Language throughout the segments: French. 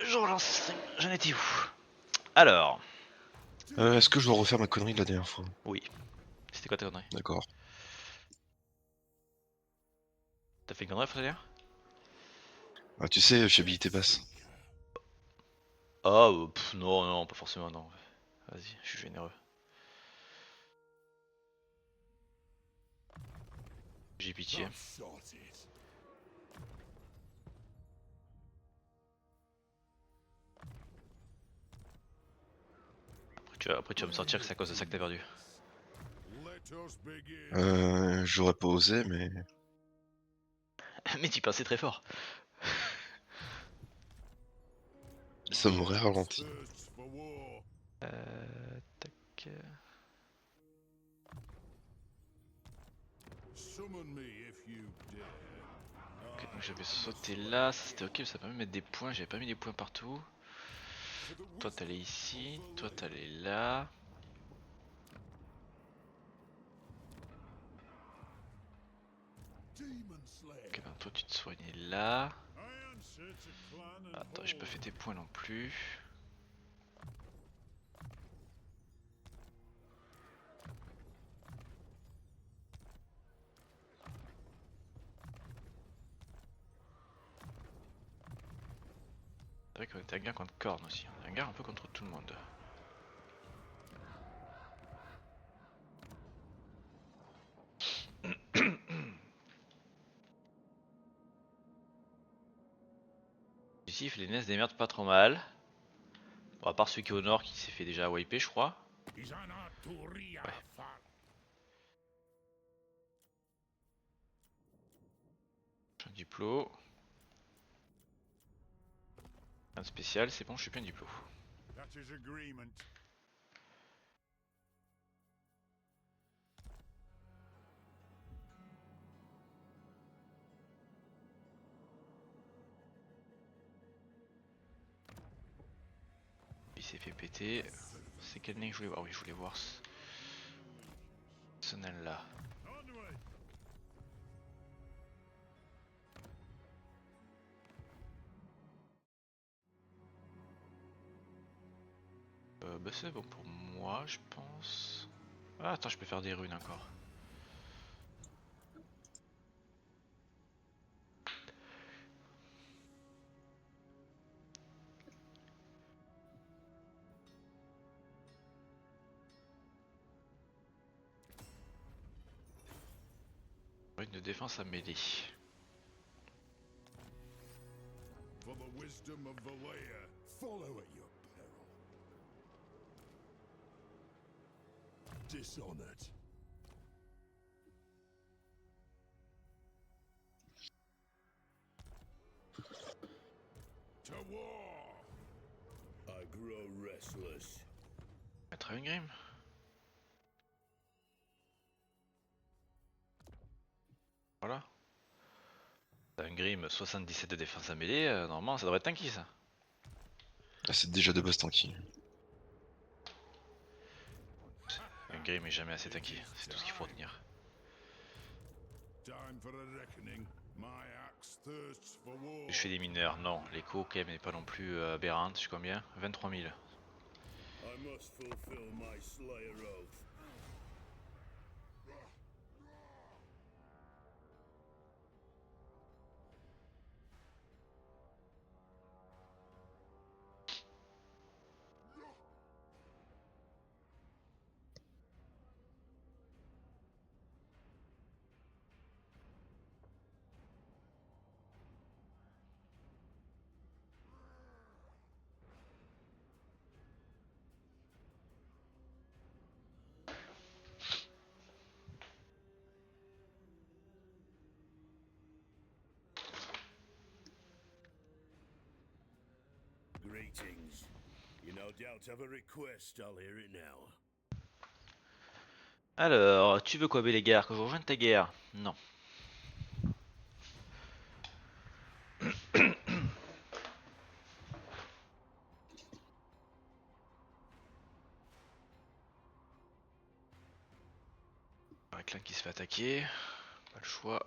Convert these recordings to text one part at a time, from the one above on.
Je relance le stream. J'en étais où? Alors, Est-ce que je dois refaire ma connerie de la dernière fois? oui. C'était quoi ta connerie? D'accord. T'as fait une connerie, frère? Ah, tu sais, fiabilité basse. Ah, non, non, pas forcément, non. Vas-y, je suis généreux. J'ai pitié. Après, tu vas me sortir que c'est à cause de ça que t'as perdu. J'aurais pas osé, mais Mais tu pensais très fort. ça m'aurait ralenti. Tac. Ok, donc j'avais sauté là, ça c'était ok, ça permet de mettre des points, j'avais pas mis des points partout. Toi t'allais ici, toi t'allais là. Ok, ben toi tu te soignais là. Attends, j'ai pas fait tes points non plus. C'est vrai qu'on était un gars contre Korn aussi, on est un gars un peu contre tout le monde. Ici, les NES démerdent pas trop mal. Bon, à part celui qui est au nord qui s'est fait déjà wiper, je crois. Ouais. J'ai un diplôme. Un spécial, c'est bon, je suis plein de diplômes. Il s'est fait péter. C'est quel nez que je voulais voir? Ah oui, je voulais voir ce nain là. Bah c'est bon pour moi, je pense. Ah, attends, je peux faire des runes encore. Rune de défense à mêlée. For the wisdom of Valea, follow at your peril. Dishonored. To war! I grow restless. Mettre une grime. Voilà. T'as un grim 77 de défense à mêlée, normalement ça devrait être tanky ça. Ah, c'est déjà de base tanky. Un grim est jamais assez tanky, c'est tout ce qu'il faut retenir. Time for a reckoning. My axe thirsts for war. Je fais des mineurs, non, l'écho quand même n'est pas non plus aberrante, je suis combien? 23 000. I must fulfill my Slayer oath. Greetings. You no doubt have a request, I'll hear it now. Alors, tu veux quoi Bélégar? Que je rejoigne ta guerre? Non. Un clan qui se fait attaquer, pas le choix.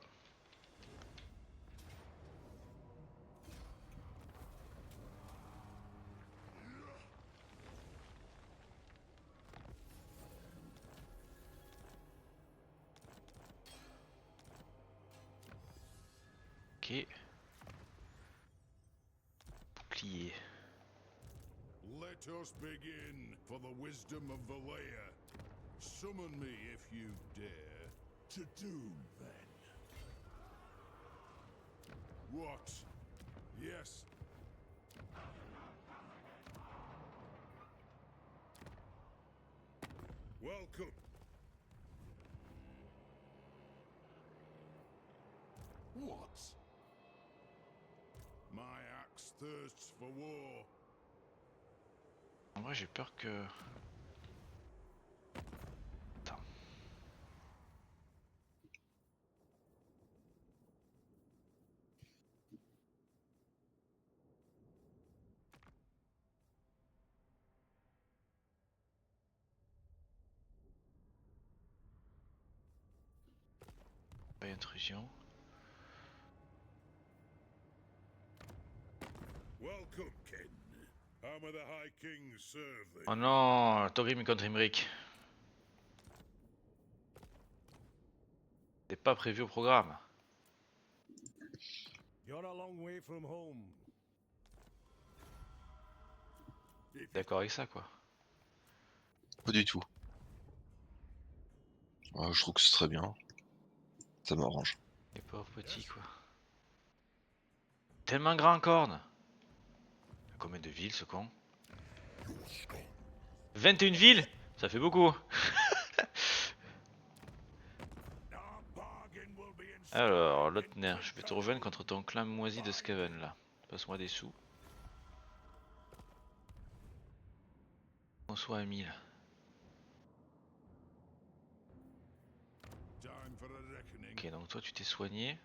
Ok. Bouclier. Let us begin for the wisdom of Valea. Summon me if you dare. To doom, then. What? Yes. Welcome. What? My axe thirsts for war. En vrai, j'ai peur que. Attends. Pas intrusion. Welcome, Ken. How may the High King serve thee? Oh non, Thorim contre Imric. C'est pas prévu au programme. You're a long way from home. D'accord avec ça quoi. Pas du tout. Je trouve que c'est très bien. Ça m'arrange. Les pauvres petits quoi. Tellement grand corne. Combien de villes ce con? 21 villes? Ça fait beaucoup. Alors, Lotner, je vais te rejoindre contre ton clan moisi de Skaven là. Passe-moi des sous. On soit à 1000. Ok, donc toi tu t'es soigné.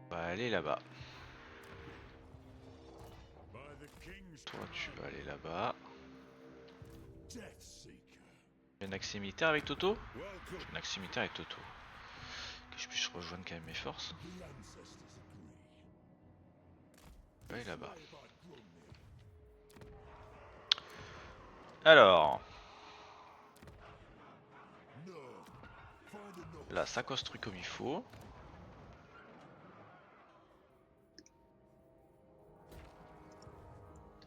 On va aller là-bas. Toi tu vas aller là-bas. J'ai un accès militaire avec Toto? J'ai un accès militaire avec Toto. Que je puisse rejoindre quand même mes forces. Je vais aller là-bas. Alors. Là ça construit comme il faut.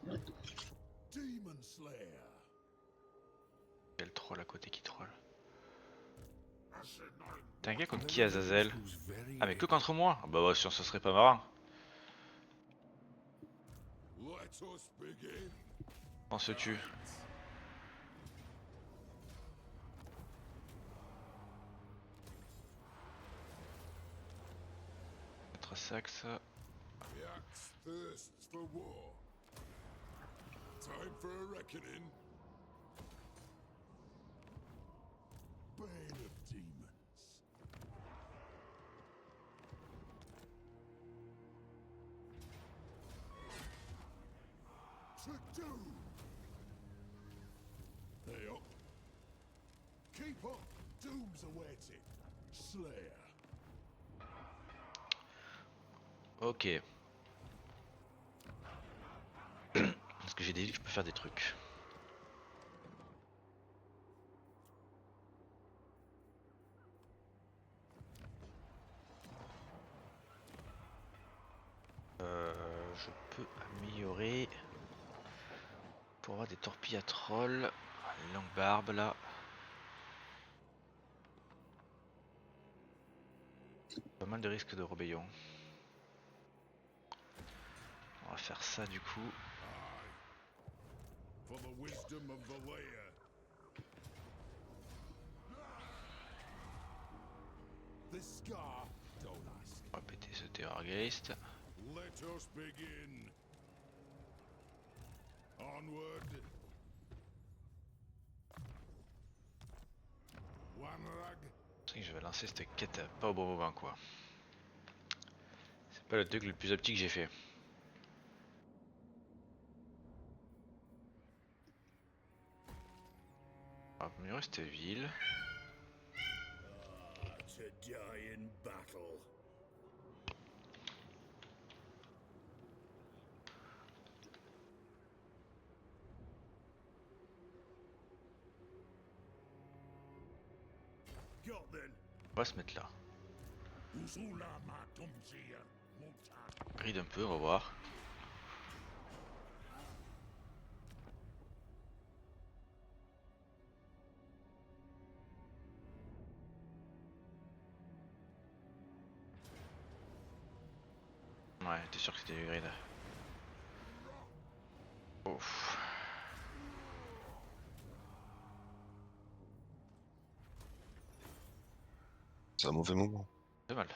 Il y a le troll à côté qui troll. T'as un gars contre qui Azazel? Ah mais que contre moi? Ah bah ouais, sinon ce serait pas marrant. Penses-tu? Notre saxe. Time for a reckoning. Bane of demons. To doom. Hey up. Keep up. Doom's awaiting. Slayer. Ok. Parce que j'ai dit que je peux faire des trucs. Je peux améliorer pour avoir des torpilles à troll. Une longue barbe là. Pas mal de risques de rébellion. On va faire ça du coup. For the wisdom of Valea. The scar, don't ask. On va péter ce Terrorgeist. Let us begin. Onward. Wanrag. C'est que je vais lancer cette quête pas au bon moment quoi. C'est pas le truc le plus optique que j'ai fait. On va améliorer cette ville. To die in battle. va se mettre là. Grid un peu, on va voir. Ouais, t'es sûr que c'était du grid. Ouf. C'est un mauvais moment. C'est mal.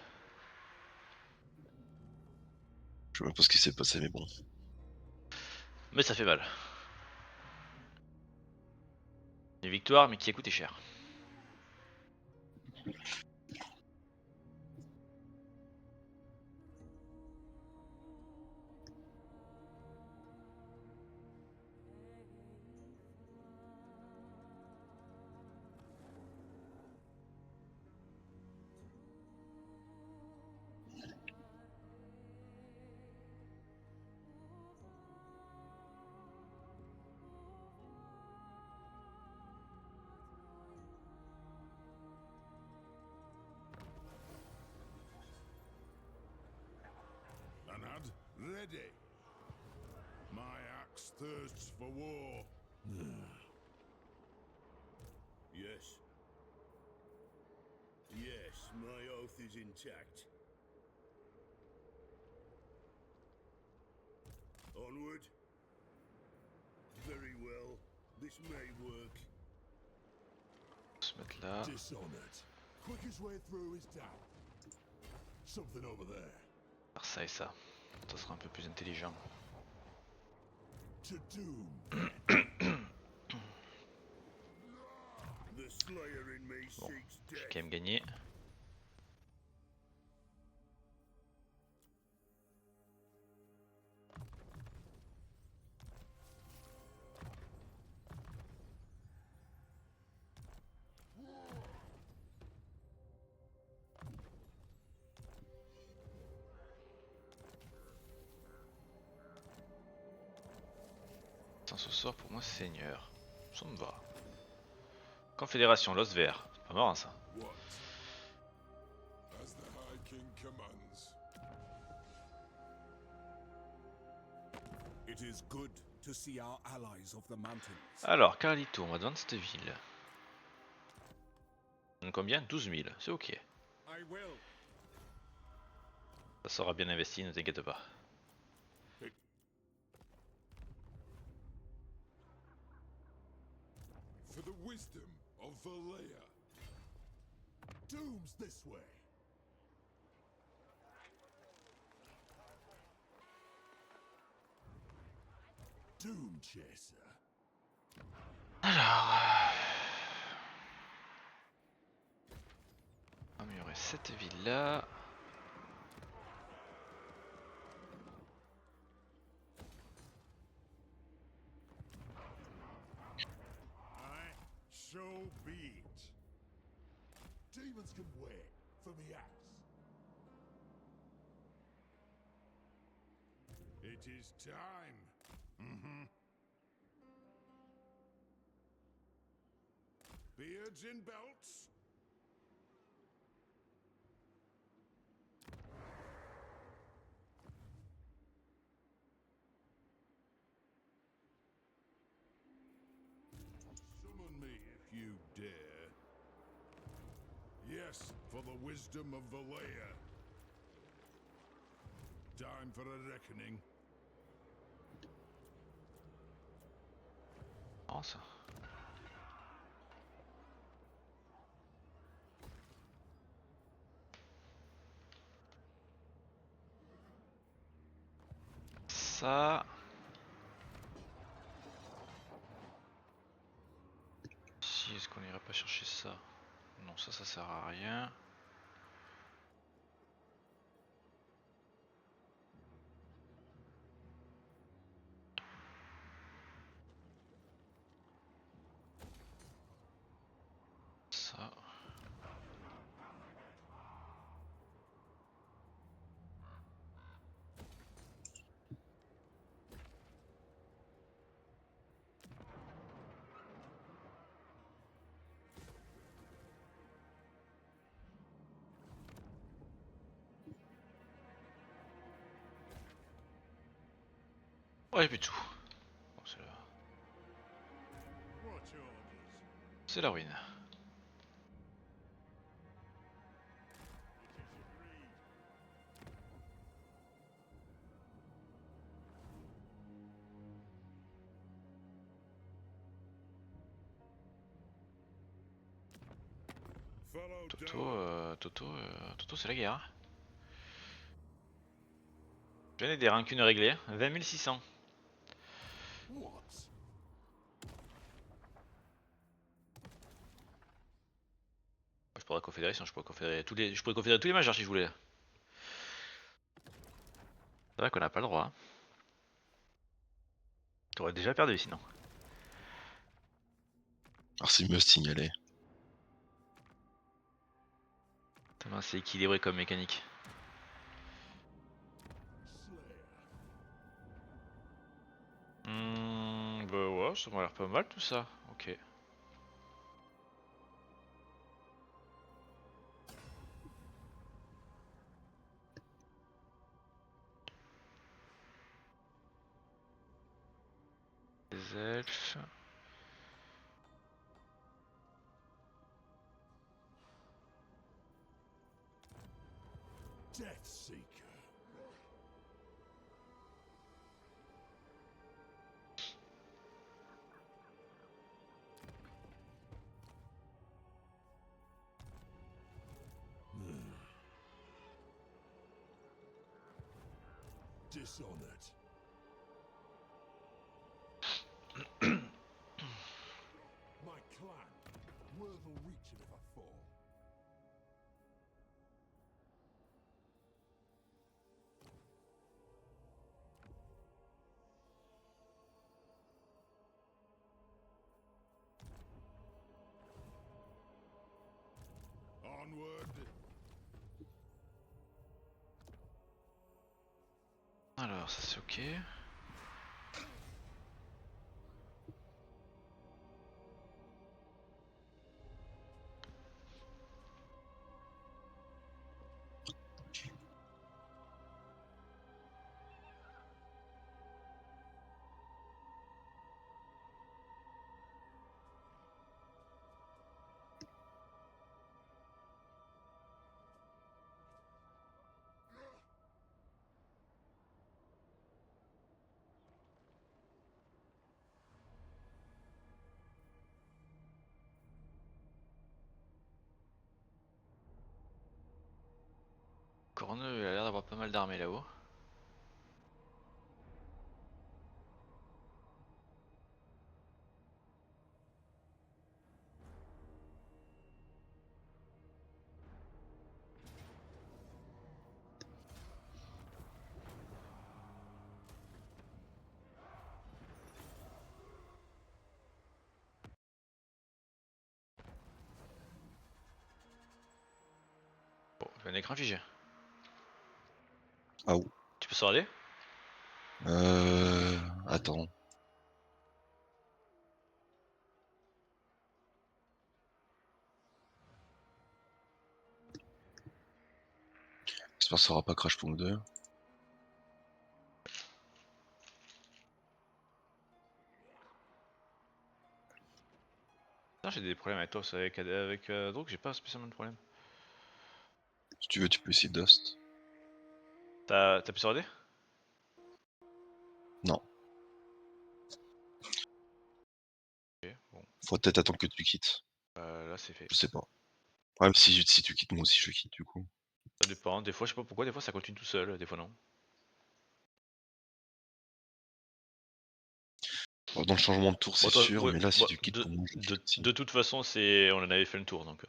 Je sais même pas ce qui s'est passé, mais bon. Mais ça fait mal. Une victoire, mais qui a coûté cher. Anad, ready. My axe thirsts for war. Yes. Yes, my oath is intact. Onward. Very well. This may work. On va se mettre là. Dishonored. Quickest way through is down. Something over there. Faire ça et ça. Ça sera un peu plus intelligent. To doom. The slayer in me Bon, seeks je vais death. quand même gagner. Sans ce sort pour moi seigneur. Ça me va. Confédération, l'os vert. C'est pas marrant ça. What? As the High King commands. It is good to see our allies of the mountains. Alors, Carlito, on va devant cette ville. On a combien? 12 000, c'est ok. I will. Ça sera bien investi, ne t'inquiète pas. For the wisdom of Valea. Doom's this way. Doom Chaser. Alors... améliorer cette ville là. So be it. Demons can wait for the axe. It is time. Beards in belts. Summon me if you dare. Yes, for the wisdom of Valea. Time for a reckoning. Oh, ça. Ça. Si, est-ce qu'on irait pas chercher ça? Non, ça sert à rien. Ça. Ouais, j'ai plus de sous. Bon, What orders? c'est la ruine. It is agreed. Follow Toto, down. Toto, c'est la guerre. Hein. J'en ai des rancunes réglées. 20 600. What? Je pourrais confédérer, sinon je pourrais confédérer tous les, je pourrais confédérer tous les majeurs si je voulais. C'est vrai qu'on n'a pas le droit. Hein. T'aurais déjà perdu sinon. Alors c'est mieux signaler. Tellement c'est équilibré comme mécanique. Bah ouais, ça m'a l'air pas mal tout ça. Ok. Les elfes. Death Seeker. Dishonored. My clan, worth a reaching if I fall. Onward. Alors ça c'est ok. Corneux il a l'air d'avoir pas mal d'armées là-haut. Bon, j'ai un écran figé. Ah où? Tu peux sauvegarder? Attends. J'espère que ça aura pas crash pour nous deux. Non, j'ai des problèmes avec toi, c'est avec, Drog, j'ai pas spécialement de problème. Si tu veux, tu peux essayer Dust. T'as pu sauvegarder? Non. Ok, bon, Faut peut-être attendre que tu quittes. là c'est fait. Je sais pas. Ouais, mais si tu quittes, moi aussi je quitte du coup. Ça dépend, des fois je sais pas pourquoi, des fois ça continue tout seul, des fois non. Alors, dans le changement de tour, Bon, c'est toi, sûr, ouais, mais là, si bon, tu quittes, pour moi, je quitte aussi. de toute façon, c'est, on en avait fait le tour donc.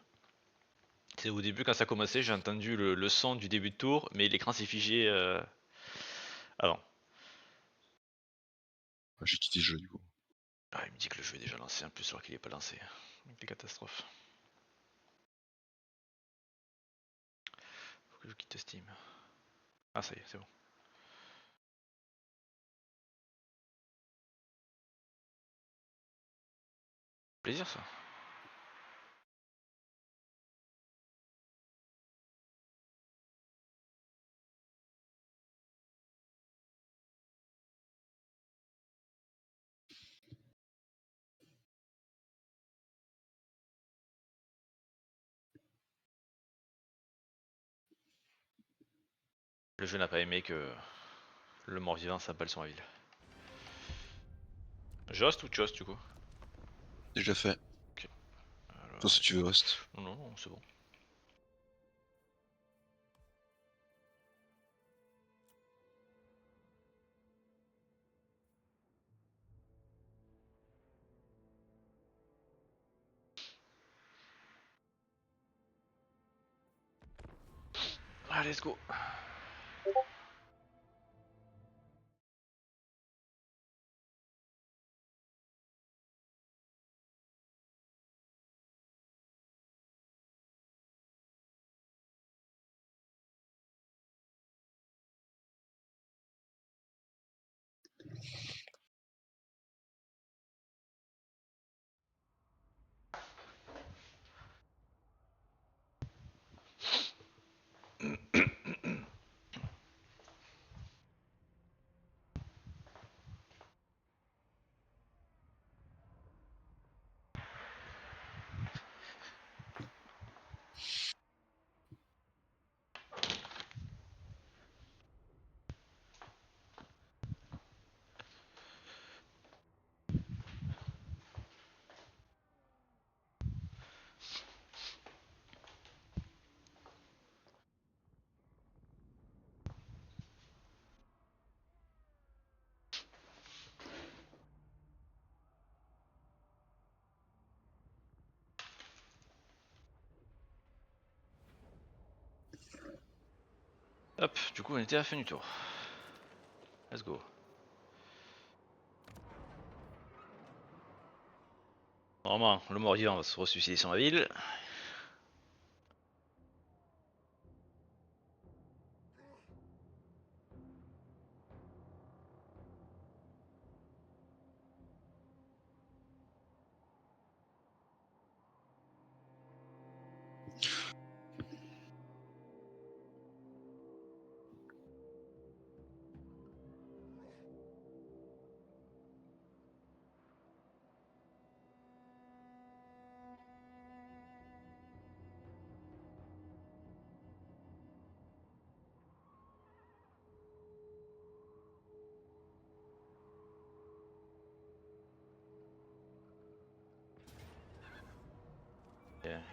C'est au début quand ça a commencé, j'ai entendu le son du début de tour, mais l'écran s'est figé avant. J'ai quitté le jeu du coup. Ah, il me dit que le jeu est déjà lancé en plus alors qu'il est pas lancé. Quelle catastrophe. Faut que je quitte Steam. Ah ça y est, c'est bon. Plaisir ça. Le jeu n'a pas aimé que le mort-vivant s'appelle sur ma ville. Jost ou Chost du coup? Déjà fait. Alors, Toi si tu veux host. non, non, c'est bon. Allez, let's go. Hop, du coup on était à la fin du tour. Let's go. Normalement, le mort-vivant va se ressusciter sur ma ville.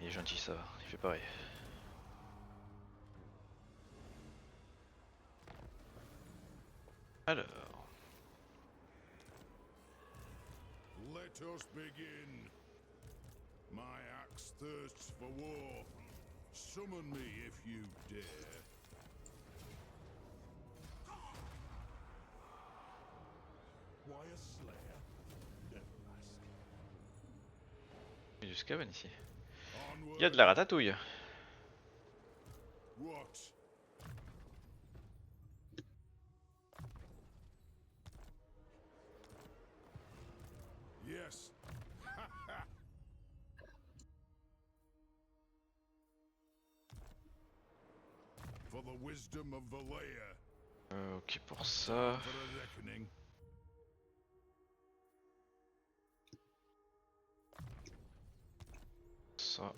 Il est gentil, ça va, il fait pareil. Alors, Let us begin. My axe thirsts for war. Summon me if you dare. Why a slayer? Never ask. il y a du scaven ici. Onward. Il y a de la ratatouille. What? Yes. For the wisdom of Valea. Ok pour ça. For a reckoning. Ça.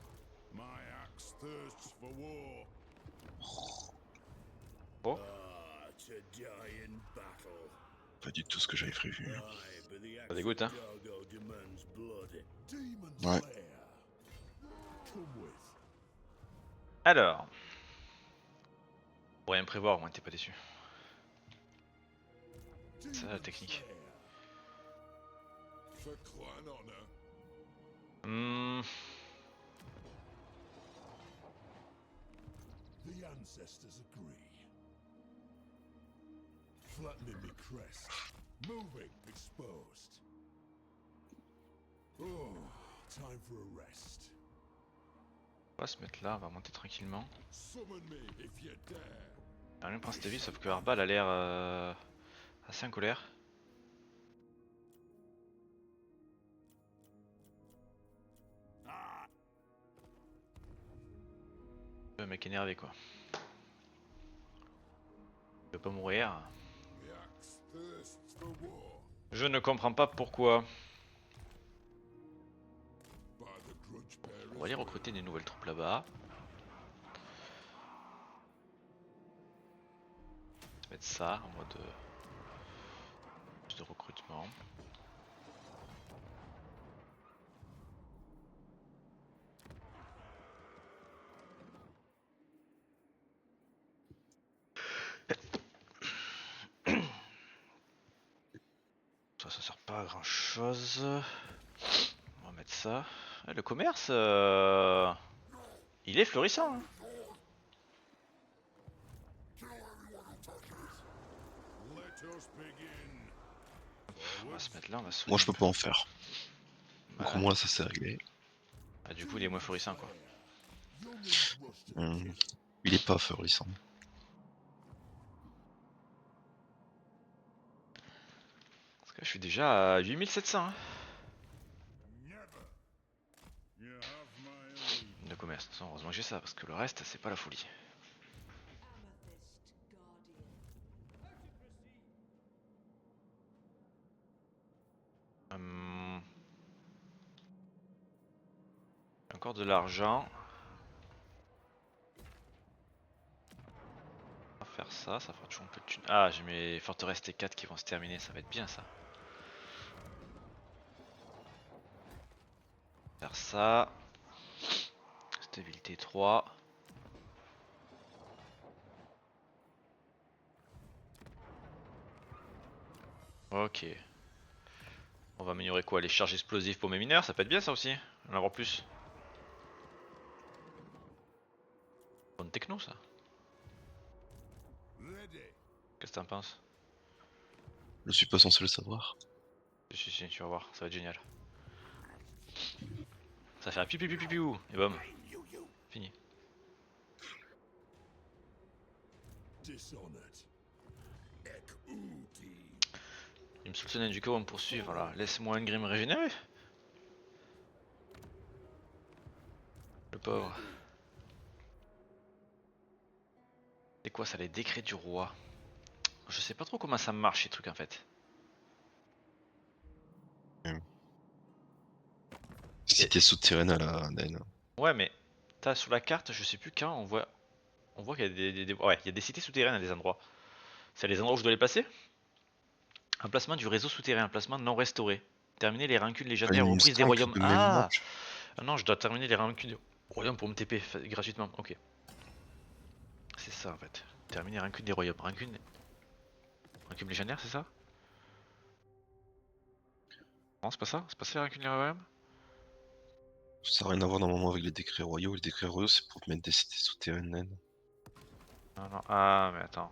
My axe thirsts for war. Oh. Ah, to die in battle. Pas du tout ce que j'avais prévu. Aye, but the Ça axe dégoûte, of hein. Dargo demands blood. Demon's Ouais. lair. Come with. Alors. Pour rien prévoir, au moins t'es pas déçu. Ça, la Demon's technique. lair. For clan honor. The ancestors agree. Flattening the crest. Moving exposed. Oh, time for a rest. On va se mettre là, on va monter tranquillement. Summon me if you dare. J'ai rien pour cette ville, sauf que Arbal a l'air assez en colère. Le mec énervé quoi. Il veut pas mourir. The axe thirsts for war. Je ne comprends pas pourquoi. By the grudge On va aller recruter des nouvelles troupes là-bas. mettre ça en mode plus de recrutement. Ça sert pas à grand chose. On va mettre ça. Le commerce, il est florissant. Hein. Let us begin. On va se mettre là, on va se Moi, je soigner peux pas en faire. un Donc, peu. au moins, ça c'est réglé. Ah, du coup, il est moins florissant quoi. Youngins rush to Hum, Il est pas florissant. Parce que je suis déjà à 8700 hein, never. You have my allegiance. de commerce. De toute façon, heureusement que j'ai ça parce que le reste, c'est pas la folie. Hum, Encore de l'argent. On va faire ça, ça fera toujours un peu de thune. Ah, j'ai mes forteresses T4 qui vont se terminer, ça va être bien ça. Faire ça. Stabilité 3. Ok. On va améliorer quoi? Les charges explosives pour mes mineurs, ça peut être bien ça aussi. En avoir plus. Bonne techno ça. Ready. Qu'est-ce que t'en penses? Je suis pas censé le savoir. Si, tu vas voir, ça va être génial. Ça va faire un piou piou piou piou piou, et bam. Fini. Dishonored. Ek-Uti. Il me soutient du coup, on me poursuit, voilà. Laisse-moi un grim régénérer. Le pauvre. C'est quoi ça, les décrets du roi? Je sais pas trop comment ça marche ces trucs en fait. Cité souterraine à la naine. Ouais mais t'as sur la carte, je sais plus quand, on voit qu'il y a ouais, il y a des cités souterraines à des endroits. C'est les endroits où je dois les placer? Emplacement du réseau souterrain, emplacement non restauré. Terminer les rancunes Ah, légendaires il aux me brises des semble que royaumes. de mémoire, Ah! Ah non, je dois terminer les rancunes des royaumes pour me TP gratuitement. Ok. C'est ça en fait. Terminer les rancunes des royaumes. Rancune légendaire, c'est ça? Non, c'est pas ça? C'est pas ça les rancunes des royaumes? ça n'a rien à voir normalement avec les décrets royaux. Les décrets royaux, c'est pour mettre des cités souterraines naines. Non, non. Ah, mais attends.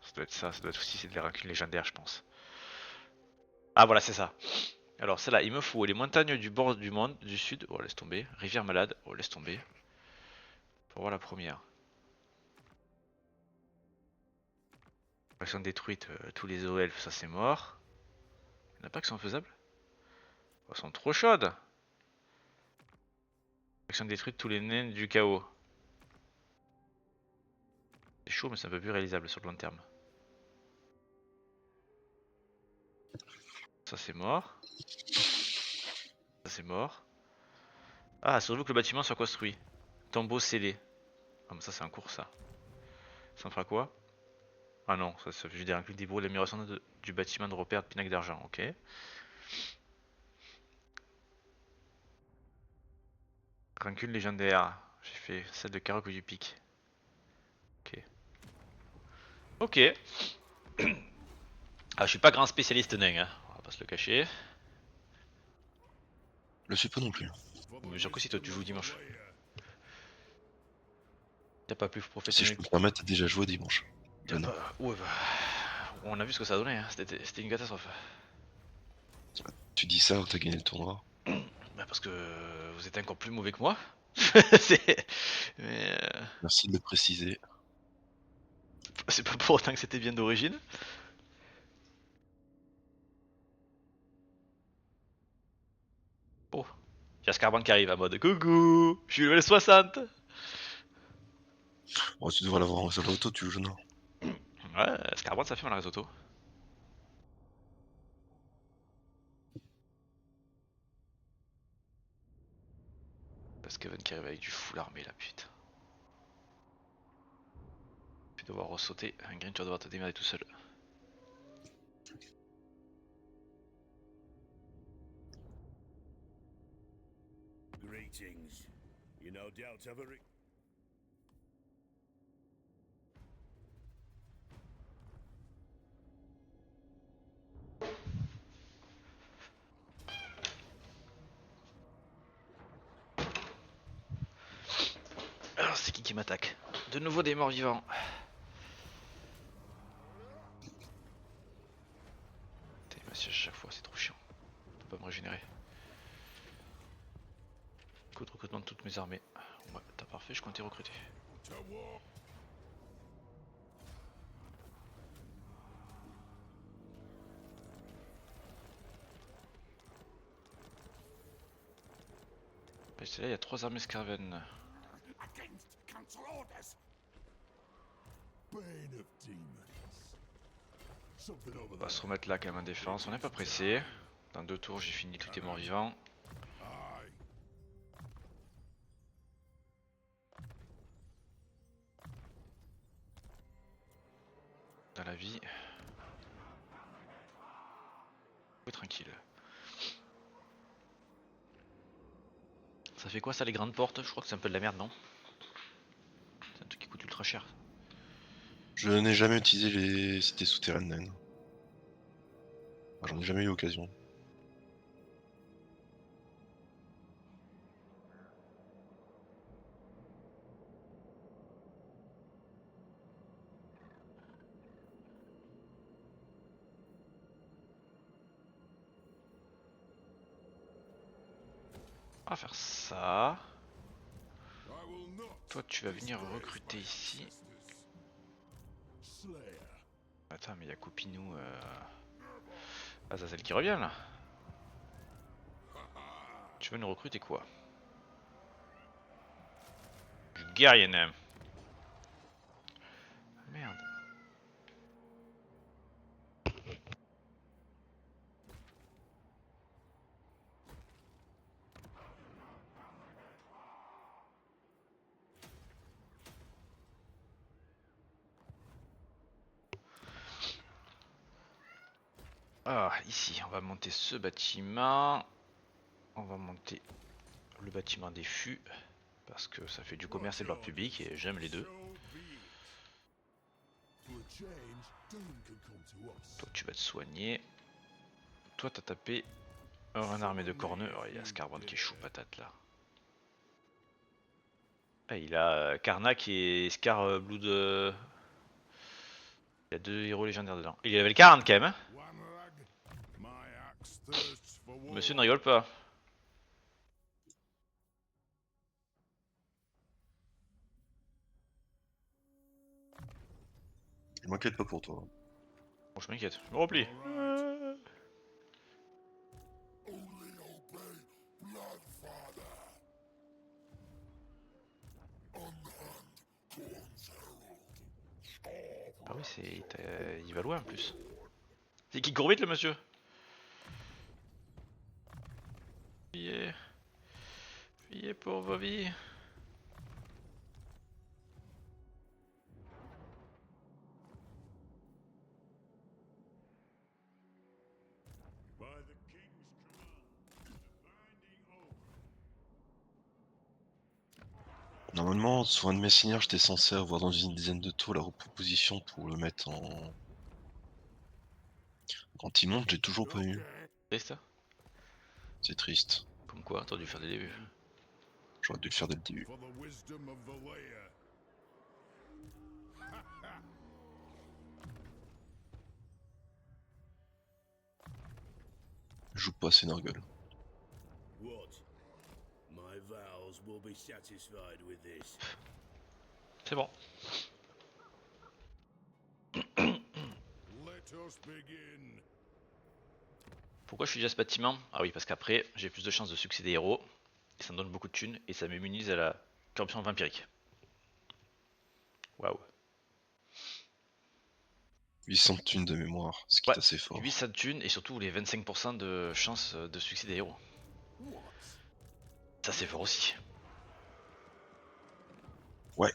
Ça doit être ça, ça doit être aussi c'est des rancunes légendaires, je pense. Ah, voilà, c'est ça. Alors, celle-là, il me faut les montagnes du bord du monde, du sud. Oh, laisse tomber. Rivière malade. Oh, laisse tomber. Pour voir la première. Action détruite, tous les elfes, ça c'est mort. Il n'y en a pas qui sont faisables? Oh, elles sont trop chaudes. Action détruite, tous les nains du chaos. C'est chaud, mais c'est un peu plus réalisable sur le long terme. Ça c'est mort. Ça c'est mort. Ah, surtout que le bâtiment soit construit. Tombeau scellé. Ah, mais ça c'est un cours ça. Ça me fera quoi? Ah non, ça fait juste des inclus d'hybrid, l'amélioration du bâtiment de repère de pinacle d'argent, ok. Rancune légendaire. J'ai fait celle de Karok ou du pic. Ok. Ok. Ah, je suis pas grand spécialiste nain, hein. On va pas se le cacher. Je le suis pas non plus. For the Mais sûr que si toi tu wisdom joues of dimanche. Valea. T'as pas plus Si professionnel. je peux me permettre, t'as déjà joué dimanche. T'as Jeune. pas... Ouais, bah... On a vu ce que ça a donné, hein. C'était une catastrophe. Tu dis ça ou t'as gagné le tournoi? Bah parce que vous êtes encore plus mauvais que moi. C'est... Mais... Merci de le préciser. C'est pas pour autant que c'était bien d'origine. Oh. Il y a Scarban qui arrive à mode coucou, je suis level 60. Oh, tu devrais l'avoir en réseau auto, tu jeune. Ouais, Scarban ça fait mal à risotto. Parce Kevin qui arrive avec du full armé là, putain. Tu vas devoir ressauter. Un green, tu vas devoir te démerder tout seul. Greetings. You no doubt have a Alors c'est qui m'attaque? De nouveau des morts vivants. Putain, il m'assiège à chaque fois, c'est trop chiant. Je peux pas me régénérer. Coup de recrutement de toutes mes armées. Ouais, t'as parfait, je comptais recruter. To war. Là, il y a 3 armées Scarven. Against council orders. Bane of demons. Something over On va there. se remettre là quand même en défense, on n'est pas pressé. Dans 2 tours j'ai fini tous les morts vivants. Aye. Dans la vie. Oui, tranquille. Ça fait quoi ça les grandes portes? Je crois que c'est un peu de la merde, non? C'est un truc qui coûte ultra cher. Je n'ai jamais utilisé les cités souterraines naines. J'en ai jamais eu l'occasion. On va faire ça. I will not. Toi tu vas venir recruter ici. Slayer. Attends mais il y a Coupinou. Azazel qui revient là. Tu veux nous recruter quoi? Du guerrier nain. Merde. Ah, ici, on va monter ce bâtiment. On va monter le bâtiment des fûts. Parce que ça fait du commerce et de l'ordre public et j'aime les deux. So be it. For a change, Doom can come to us. Toi, tu vas te soigner. Toi, t'as tapé un armée de corneux. Oh, il y a Scarbrand qui est chaud patate là. Ah, il a Karnak et Scar Blood. Il y a 2 héros légendaires dedans. Il est level 40 quand même. Hein. One rag. My axe thirsts for war. Monsieur ne rigole pas. Je m'inquiète pas pour toi. Bon, je m'inquiète. Je me replie. Only obey Bloodfather. Unhand Corn's Herald. Ah oui, il va loin en plus. C'est qui court vite le monsieur? Fuyez. Fuyez pour vos vies. By the king's command, the binding oath. Normalement, sur un de mes seigneurs, j'étais censé avoir dans une dizaine de tours la reproposition pour le mettre en... Quand il monte, j'ai toujours pas eu. Okay. Triste. C'est triste. Comme quoi, t'aurais dû faire des débuts. J'aurais dû le faire dès le début. For the wisdom of Valea. Je joue pas assez Nurgle. What? My vows will be satisfied with this. C'est bon. Let us begin. Pourquoi je suis déjà à ce bâtiment? Ah oui, parce qu'après, j'ai plus de chances de succéder héros. Et ça me donne beaucoup de thunes et ça m'immunise à la corruption vampirique. Waouh. 800 thunes de mémoire, ce qui Ouais, est assez fort. 800 thunes et surtout les 25% de chance de succéder héros. Ça c'est fort aussi. Ouais.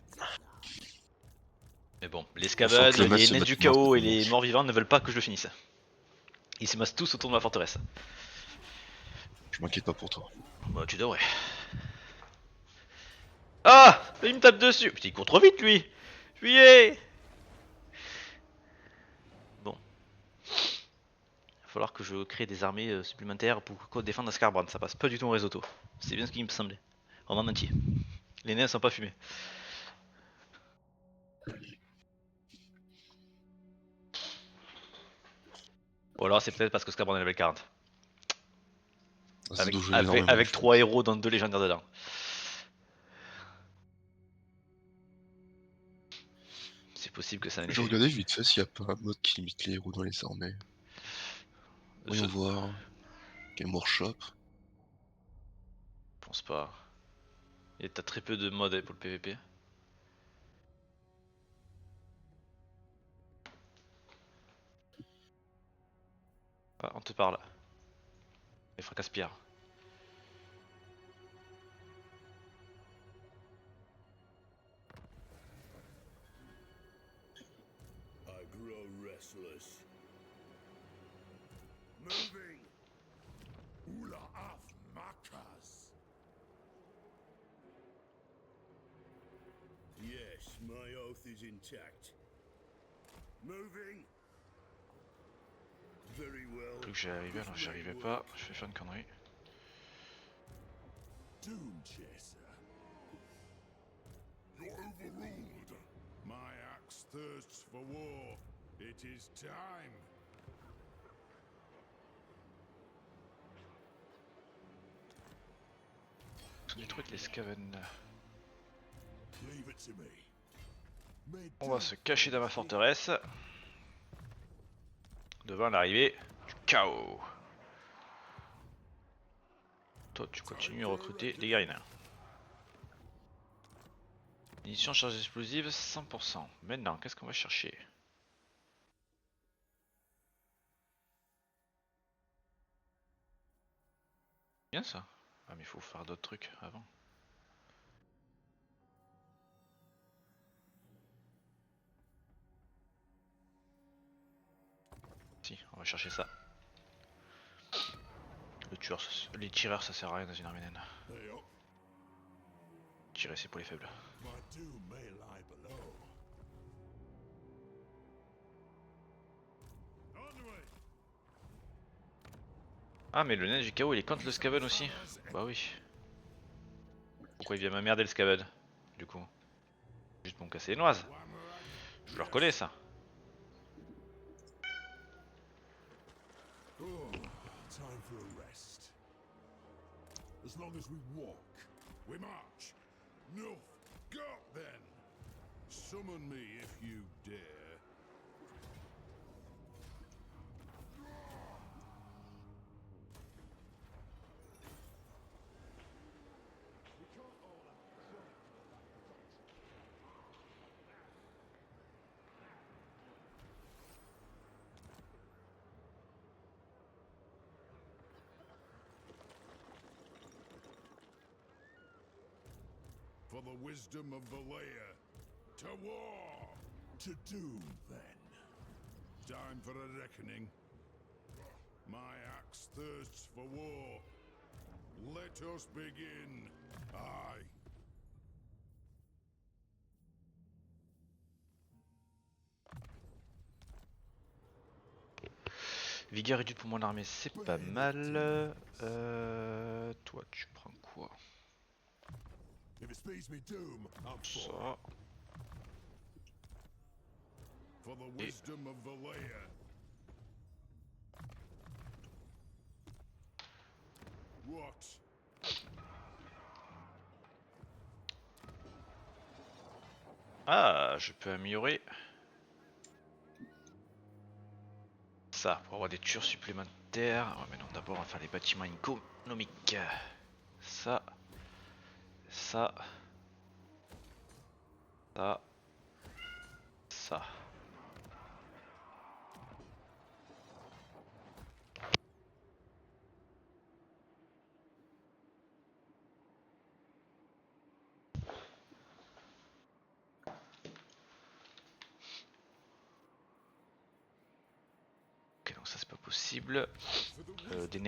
Mais bon, les sent scabads, que le match les se nains bat du mort chaos et contre les manche. morts vivants ne veulent pas que je le finisse. Ils se massent tous autour de ma forteresse. Je m'inquiète pas pour toi. Bah tu devrais. Ah, il me tape dessus. Putain, il court trop vite lui. Fuyez. Bon. Il va falloir que je crée des armées supplémentaires pour défendre Scarbrand. Ça passe pas du tout en réseau. C'est bien ce qui me semblait. En monde entier. Les nains sont pas fumés. Ou alors c'est peut-être parce que Scarbrand est level 40. Ça Avec, doit jouer avec, énormément, avec je 3 pense. héros dans 2 légendaires dedans. C'est possible que ça ait un Je effet. regardais vite fait s'il n'y a pas un mode qui limite les héros dans les armées. Voyons Je voir. Game Workshop. pense pas. Et t'as très peu de modes pour le PVP. Ah, on te parle. Les fracasse-pierre. I grow restless. Moving! Ula af Makas. Yes, my oath is intact. Moving! Very well. Plus que j'y arrivais, alors j'y arrivais pas. Je vais faire une connerie. Doom Chaser. You're overruled. My axe thirsts for war. It is time. On détruit les scaven. Leave it to me. May On va death se cacher dans ma be forteresse. Devant l'arrivée du chaos. Toi, tu continues à recruter des guerriers nains. Munitions charge explosive 100%. Maintenant, qu'est-ce qu'on va chercher? Bien ça. Ah mais il faut faire d'autres trucs avant. Si, on va chercher ça. Le tueur, les tireurs ça sert à rien dans une armée naine. They up. Tirer c'est pour les faibles. My doom may lie below. Onward. Ah mais le nain du chaos il est contre le scaven aussi? Bah oui. Pourquoi il vient m'emmerder le scaven? Du coup. Juste pour me casser les noises. Je le reconnais ça. Oh, time for a rest. As long as we walk, we march. No, go then. Summon me if you dare. For the wisdom of Valea. To war! To doom, then. Time for a reckoning. My axe thirsts for war. Let us begin. Aye. Vigueur réduite pour mon armée, c'est pas mal. Toi, tu prends quoi? If it speeds me doom, I'm for it. Ça. For the wisdom of Valea. What? Ah, je peux améliorer ça pour avoir des tueurs supplémentaires. Ouais, mais non, d'abord on va faire les bâtiments économiques. Ça, ça, ça, ça. ça c'est pas possible.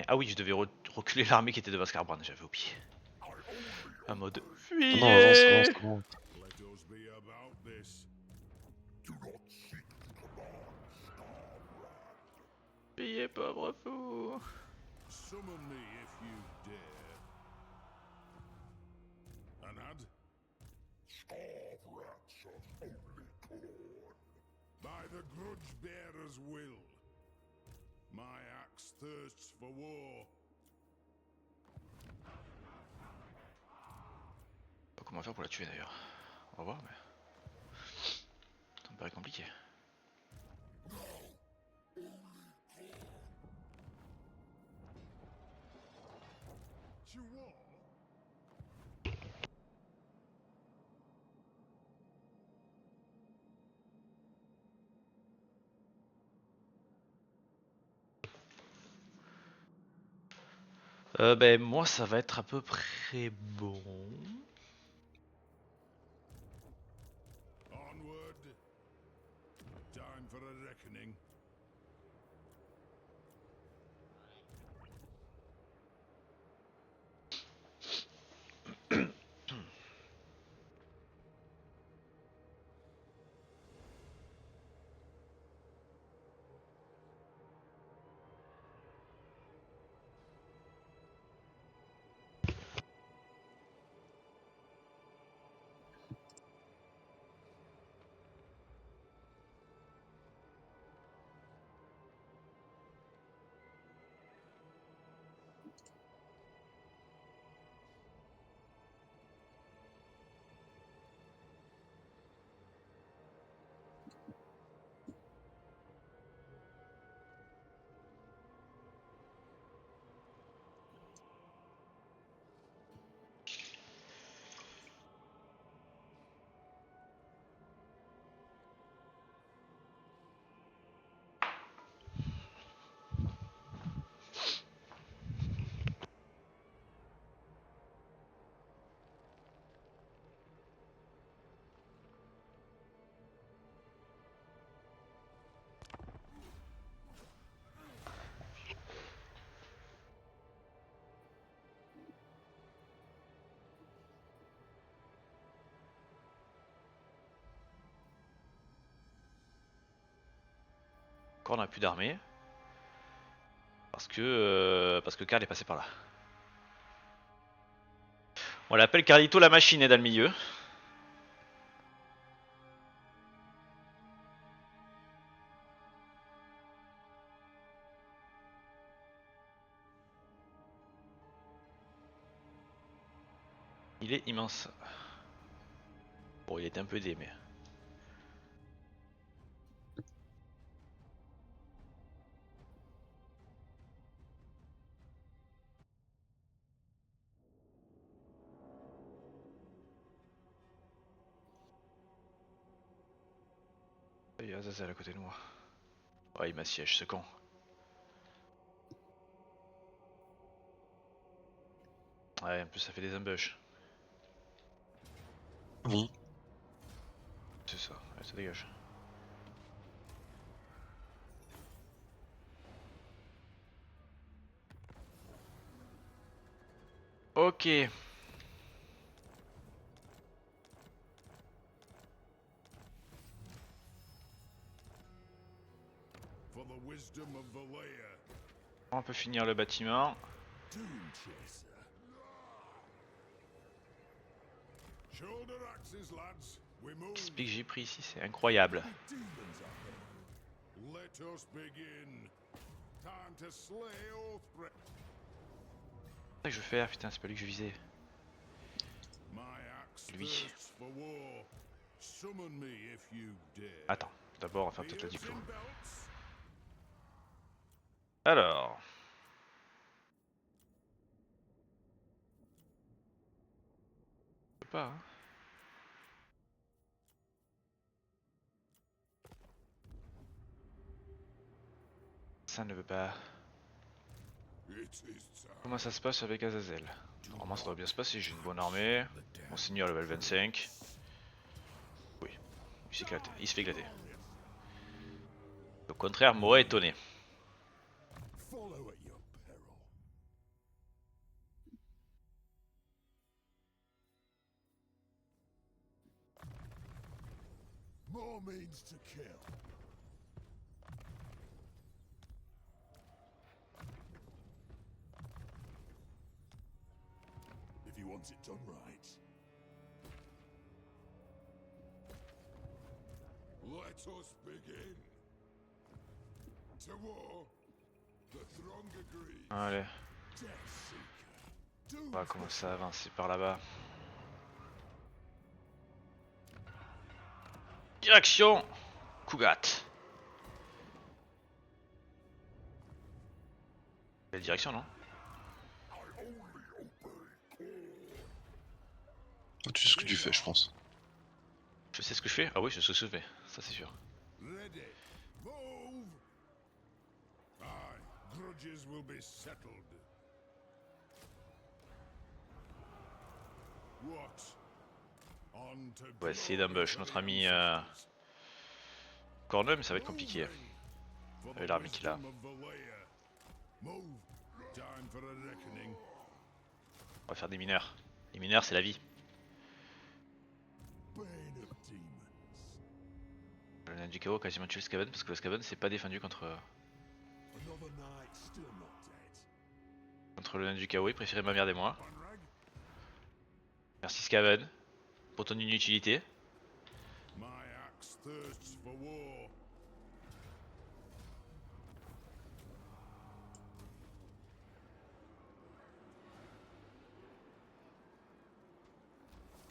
Ah oui, je devais reculer l'armée qui était de Vascarbrand, j'avais oublié. Un mode fuyez. Non, avance, avance, avance. Let us be about this. Fuyez, pauvre fou. Summon me if you dare. Anad? Starve rats of holy corn. By the grudge bearer's will. My axe thirsts for war. Pas comment faire pour la tuer d'ailleurs. On va voir, mais. Ça me paraît compliqué. Tu vois? Ben moi ça va être à peu près bon. Onward. Time for a reckoning. Encore on n'a plus d'armée. Parce que Karl est passé par là. On l'appelle Carlito la machine est dans le milieu. Il est immense. Bon, il est un peu aidé, mais. Il y a Azazel à côté de moi. Oh, il m'assiège ce con. Ouais, en plus ça fait des embûches. Bon, C'est ça, ouais, ça dégage. Ok. For the wisdom of Valea. On peut finir le bâtiment. Doom Chaser. Shoulder axes, lads. We move. Speak que j'ai pris ici, c'est incroyable. Demons are here. Let us begin. Time to slay Oathbreaker. C'est ça que je veux faire, putain, c'est pas lui que je visais. My axe Lui. thirsts for war. Summon me if you dare. Attends, d'abord on va faire peut-être la Beards diplo. in belts. Alors. Je sais pas, hein. Ça ne veut pas. It is time. Comment ça se passe avec Azazel? Normalement ça doit bien se passer, j'ai une bonne armée. Mon seigneur level 25. Oui, il s'éclate, il se fait éclater. Au contraire, m'aurait étonné. Follow at your peril. More means to kill. If he wants it done right. Let us begin. To war. The throng agrees. Allez, Death Seeker. on va commencer à avancer par là-bas. Direction Kugat. Quelle direction, non? Tu sais ce que tu fais, je pense. Je sais ce que je fais? Ah oui, je sais ce que je fais, ça c'est sûr. Ready. Move. Aye. Grudges will be settled. What? On to On va essayer d'ambush notre ami Corneux, mais ça va être compliqué. Avec l'armée qu'il a. Move. Time for a reckoning. On va faire des mineurs. Les mineurs, c'est la vie. Bane of demons. Le nain du chaos a quasiment tué le Skaven parce que le Skaven s'est pas défendu contre Another night still not dead. le nain du chaos. Il préférait m'emmerder moi. Conrad? Merci Skaven pour ton inutilité. My axe thirsts for war.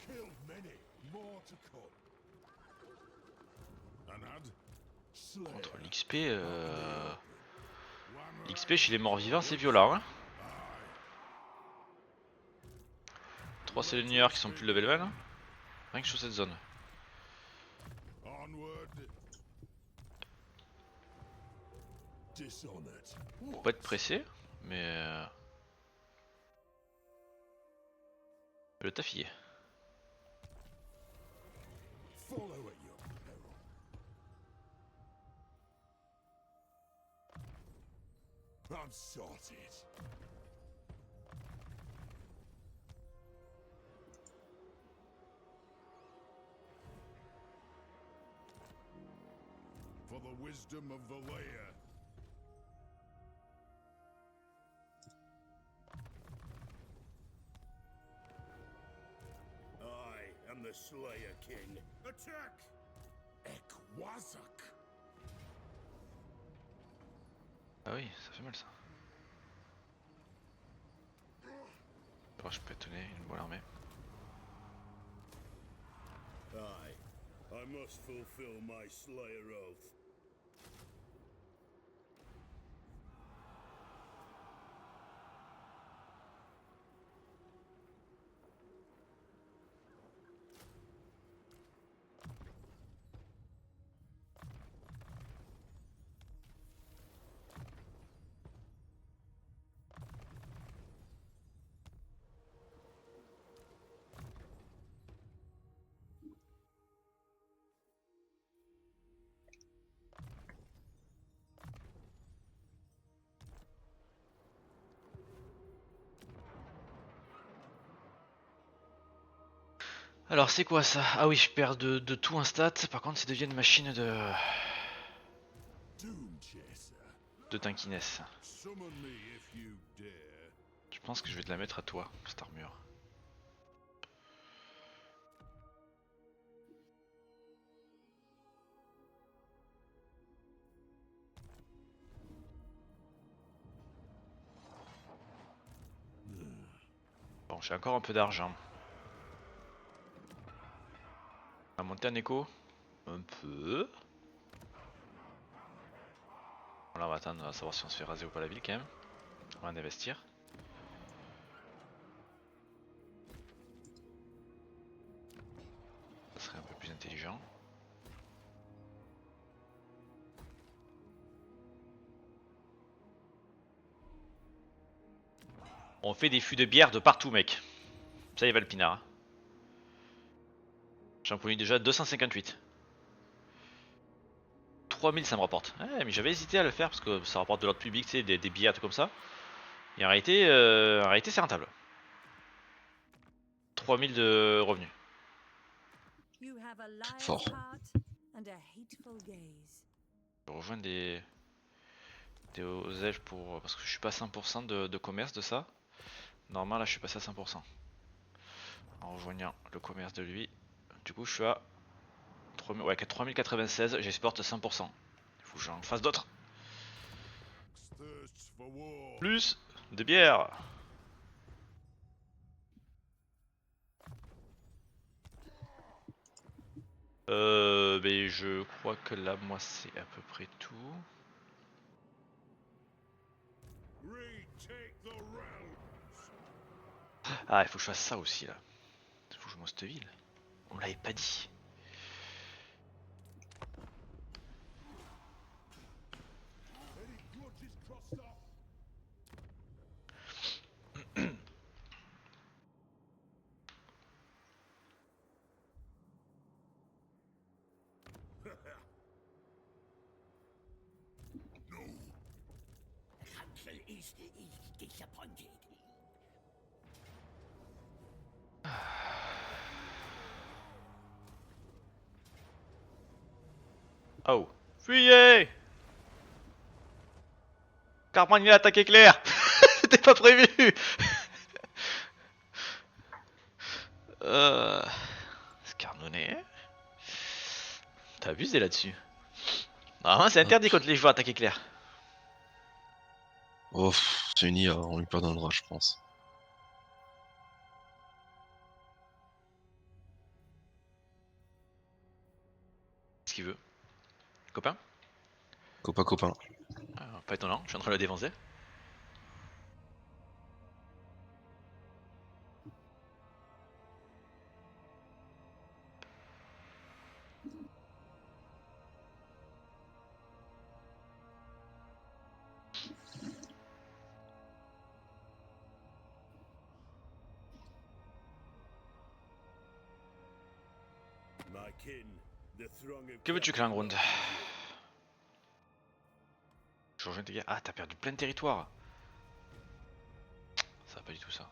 Killed many, more to come. Anad? Slayer. Contre l'XP, l'XP chez les morts vivants c'est violent. Hein. 3 seigneurs qui sont plus level 20. Rien que sur cette zone. Onward. Dishonored. Faut pas être pressé, mais le tafiller. Follow at your peril. I'm sorted. For the wisdom of the layer. I am the Slayer King. Attack! Ekwazak. Ah oui, ça fait mal ça. Alors, je peux étonner une bonne armée. I must fulfill my Slayer oath. Alors c'est quoi ça? Ah oui, je perds de tout un stat, par contre ça devient une machine Doom chaser. de tankiness. Summon me if you dare. Je pense que je vais te la mettre à toi, cette armure. Bon, j'ai encore un peu d'argent. On va monter un écho? Un peu. Voilà, on va attendre, on va savoir si on se fait raser ou pas la ville quand même. On va en investir. Ça serait un peu plus intelligent. On fait des fûts de bière de partout, mec. Ça y va le pinard. Hein. J'en produis déjà 258. 3000 ça me rapporte. Ouais, mais j'avais hésité à le faire parce que ça rapporte de l'ordre public, tu sais, des billets, tout comme ça. Et en réalité c'est rentable. 3000 de revenus. You have a lion's Fort. heart and a hateful gaze. Je rejoins des OSEF pour. Parce que je suis pas à 100% de commerce de ça. Normalement là je suis passé à 100%. En rejoignant le commerce de lui. Du coup je suis à 3096, j'exporte 100%. Il faut que j'en fasse d'autres. Thirsts for war. Plus de bière. Mais je crois que là moi c'est à peu près tout. Retake the realms. Ah il faut que je fasse ça aussi là. Il faut que je monte cette ville. On me l'avait pas dit. Any grudges crossed off? No. Council is disappointed. Oh. Fuyez! Carman il a attaqué Claire. C'était pas prévu. Scarnonnet. T'as abusé là-dessus. Normalement c'est interdit quand les joueurs attaquent Claire. Oh, c'est une IA, on lui pardonnera, je pense. Qu'est-ce qu'il veut? Copain? Copain, copain. Ah, pas étonnant, je suis en train de le défoncer. My kin, the throng of Que veux-tu, captains Klangrund? welcomes Je rejoins tes gars. Ah, t'as perdu plein de territoire. Ça va pas du tout ça.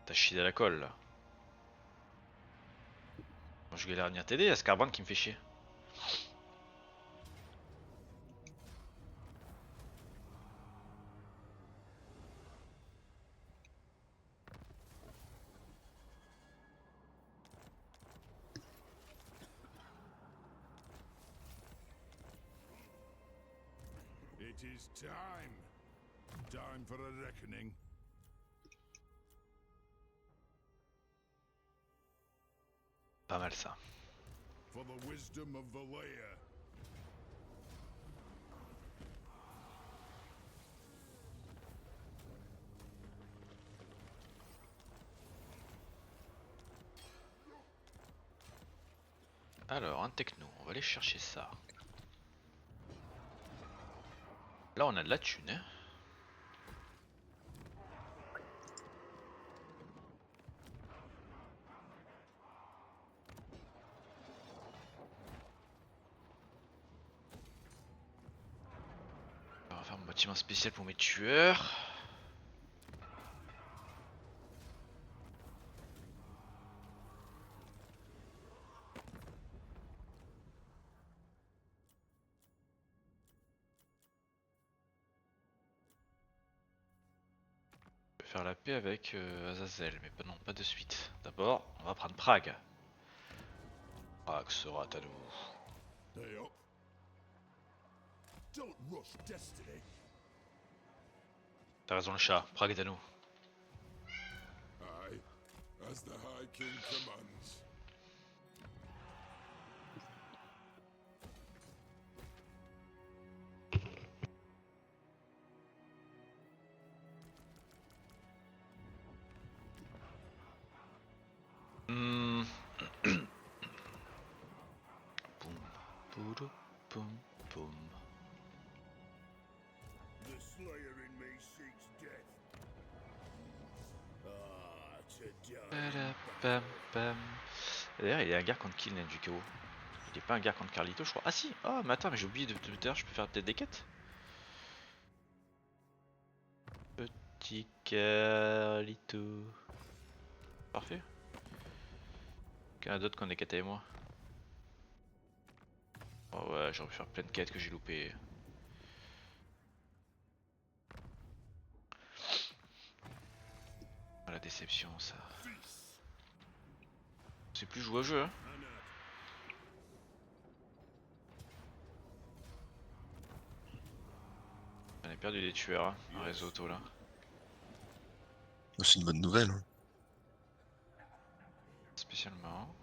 T'as chié à la colle là. Moi je galère à venir t'aider, il y a Scarbrand qui me fait chier. It is time. Time for a reckoning. Pas mal ça. For the wisdom of Valea. Alors, un techno, on va aller chercher ça. Là on a de la thune hein. On va faire mon bâtiment spécial pour mes tueurs. Je vais faire la paix avec Azazel, mais non, pas de suite. D'abord, on va prendre Prague. Prague sera à nous. Day up. Don't rush destiny. T'as raison le chat, Prague est à nous. Aye, as the High King commands. Hmm. Boum, boudou, boum, boum. The slayer in me seeks death. Ah, to die. Bam, bam. D'ailleurs, il y a un gars contre qui du chaos. Il est pas en guerre contre Carlito, je crois. Ah si. Oh, mais attends, mais j'ai oublié de tout à l'heure, je peux faire peut-être des quêtes. Petit Carlito. Parfait. Qu'un d'autre qu'on est quêtes avec moi. Oh ouais, j'aurais pu faire plein de quêtes que j'ai loupé. Oh, la déception, ça. C'est plus jouer au jeu, hein. On a perdu des tueurs, hein, un réseau auto là. C'est une bonne nouvelle. Hein. Spécialement.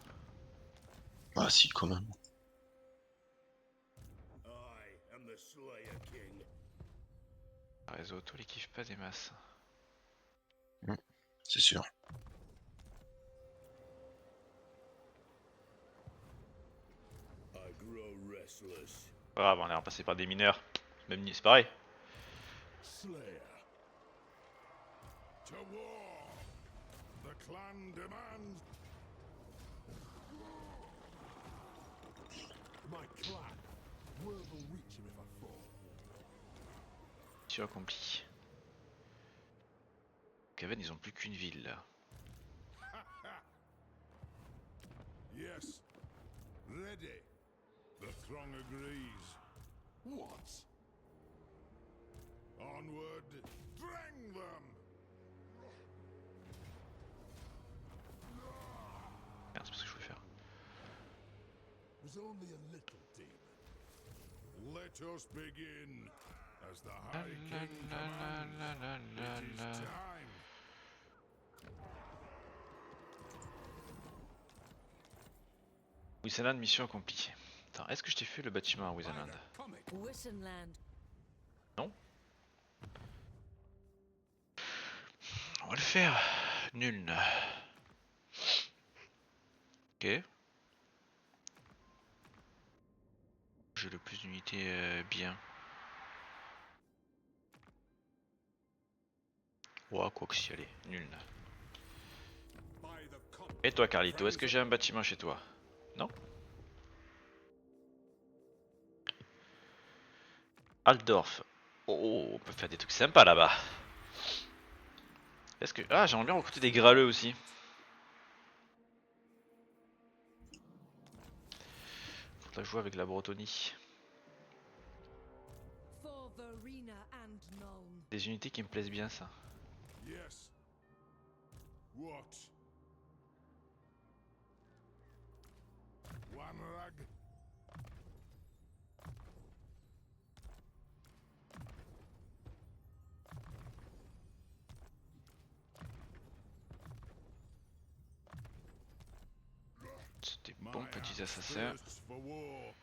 Ah si, quand même. I am the Slayer King. Un réseau auto, les kiffe pas des masses. C'est sûr. I grow restless. Pas grave, on est repassé par des mineurs. Même c'est pareil. Slayer. To war. The clan demands. My clan. Word will reach him if I fall. Mission accompli. Caven, ils ont plus qu'une ville là. Yes. Ready. The throng agrees. What? Onward. Drang them. Merde, c'est pas ce que je voulais faire. Was only a little demon. Let us begin. As the High King commands, it is time. Wisenland, mission accomplie. Attends, est-ce que je t'ai fait le bâtiment à Wisenland? Wissenland. Non. On va le faire. Nul. Ok. J'ai le plus d'unités bien. Ouah, quoi que si, allez, nul. Et toi, Carlito, est-ce que j'ai un bâtiment chez toi? Non? Altdorf. Oh, on peut faire des trucs sympas là-bas. Est-ce que... Ah, j'aimerais bien recruter des graleux aussi. Faudrait jouer avec la Bretonie. For Verena and Nuln. Des unités qui me plaisent bien, ça. Yes. What? One rag. C'est des bons petits assassins. Thirsts for war.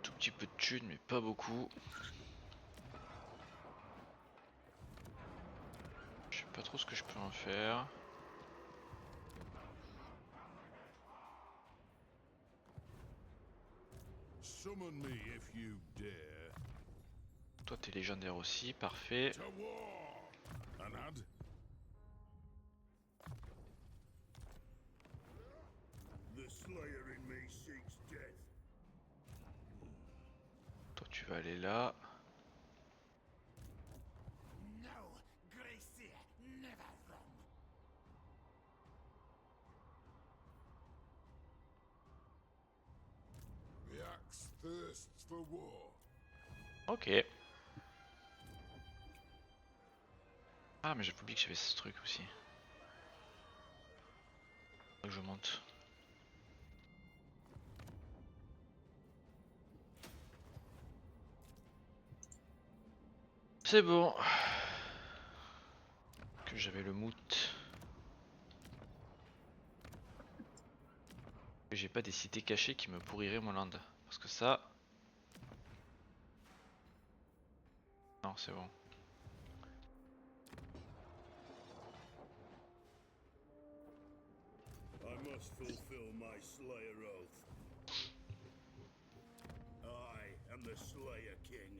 Tout petit peu de thunes, mais pas beaucoup. Je sais pas trop ce que je peux en faire. Summon me if you dare. Toi, t'es légendaire aussi, parfait. To war. Anad. The Slayer in me seeks death. Toi, tu vas aller là. No, Gracie, never wrong. The axe thirsts for war. Ok. Ah, mais j'ai oublié que j'avais ce truc aussi. Faut que je monte. C'est bon. Que j'avais le moot. Que j'ai pas des cités cachées qui me pourriraient mon land. Parce que ça... Non, c'est bon. I must fulfill my Slayer oath. I am the Slayer King.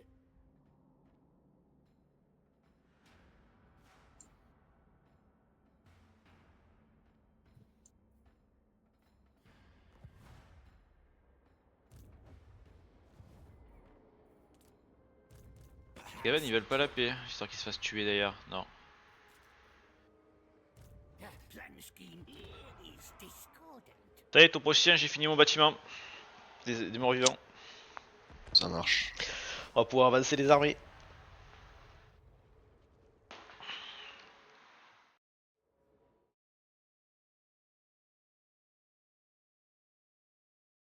Gaven ils veulent pas la paix, histoire qu'ils se fassent tuer d'ailleurs. Non. Ça y est, ton prochain, j'ai fini mon bâtiment. Des morts vivants. Ça marche. On va pouvoir avancer les armées.